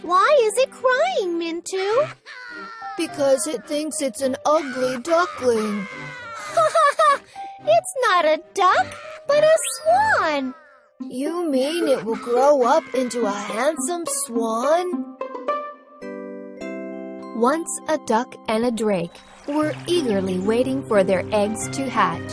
Why is it crying, Mintu? Because it thinks it's an ugly duckling. It's not a duck, but a swan. You mean it will grow up into a handsome swan? Once a duck and a drake were eagerly waiting for their eggs to hatch.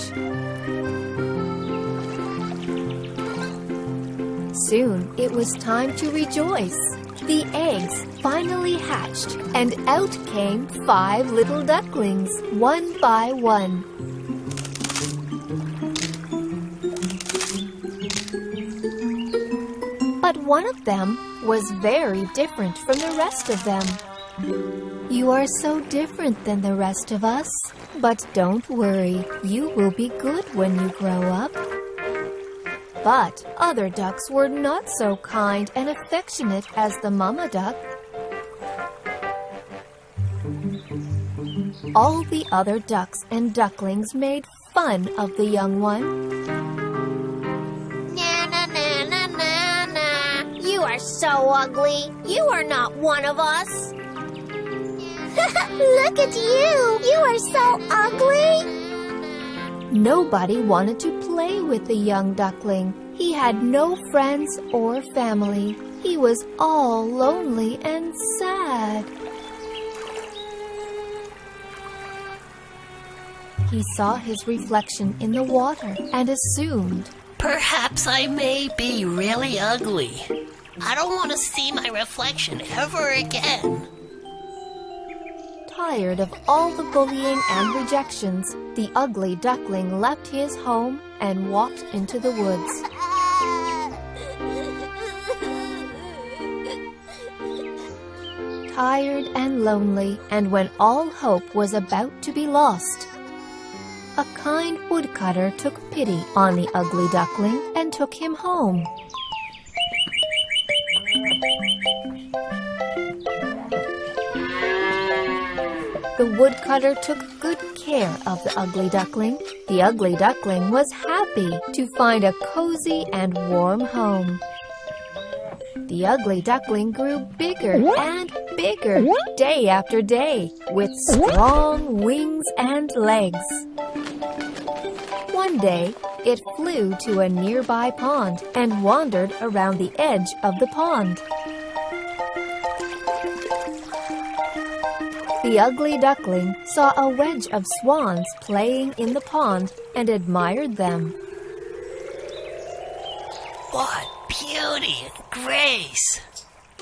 Soon it was time to rejoice. The eggs finally hatched, and out came 5 little ducklings, one by one. But one of them was very different from the rest of them. You are so different than the rest of us, but don't worry, you will be good when you grow up. But other ducks were not so kind and affectionate as the mama duck. All the other ducks and ducklings made fun of the young one. Na na na na na na. You are so ugly. You are not one of us. Look at you. You are so ugly. Nobody wanted to play with the young duckling. He had no friends or family. He was all lonely and sad. He saw his reflection in the water and assumed, "Perhaps I may be really ugly. I don't want to see my reflection ever again." Tired of all the bullying and rejections, the ugly duckling left his home and walked into the woods. Tired and lonely, and when all hope was about to be lost, a kind woodcutter took pity on the ugly duckling and took him home. The woodcutter took good care of the ugly duckling. The ugly duckling was happy to find a cozy and warm home. The ugly duckling grew bigger and bigger day after day, with strong wings and legs. One day, it flew to a nearby pond and wandered around the edge of the pond. The ugly duckling saw a wedge of swans playing in the pond and admired them. What beauty and grace!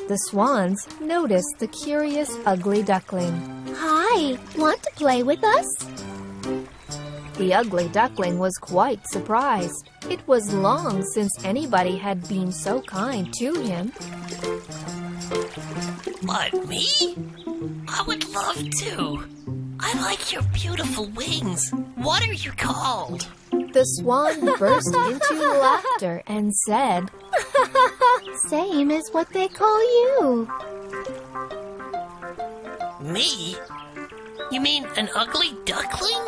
The swans noticed the curious ugly duckling. Hi, want to play with us? The ugly duckling was quite surprised. It was long since anybody had been so kind to him. What, me? I would love to. I like your beautiful wings. What are you called? The swan burst into laughter and said, Same as what they call you. Me? You mean an ugly duckling?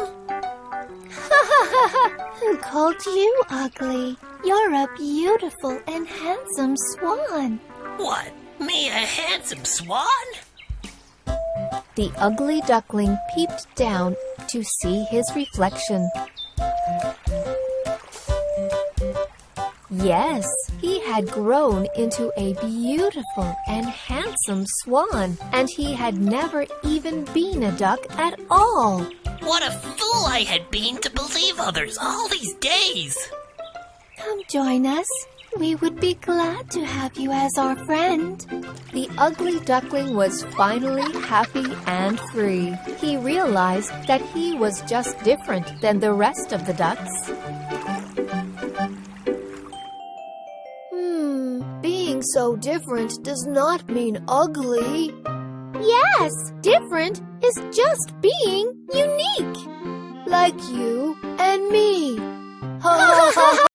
Who called you ugly? You're a beautiful and handsome swan. What, me a handsome swan? The ugly duckling peeped down to see his reflection. Yes, he had grown into a beautiful and handsome swan, and he had never even been a duck at all. What a fool I had been to believe others all these days! Come join us. We would be glad to have you as our friend. The ugly duckling was finally happy and free. He realized that he was just different than the rest of the ducks. Being so different does not mean ugly. Yes, different is just being unique. Like you and me.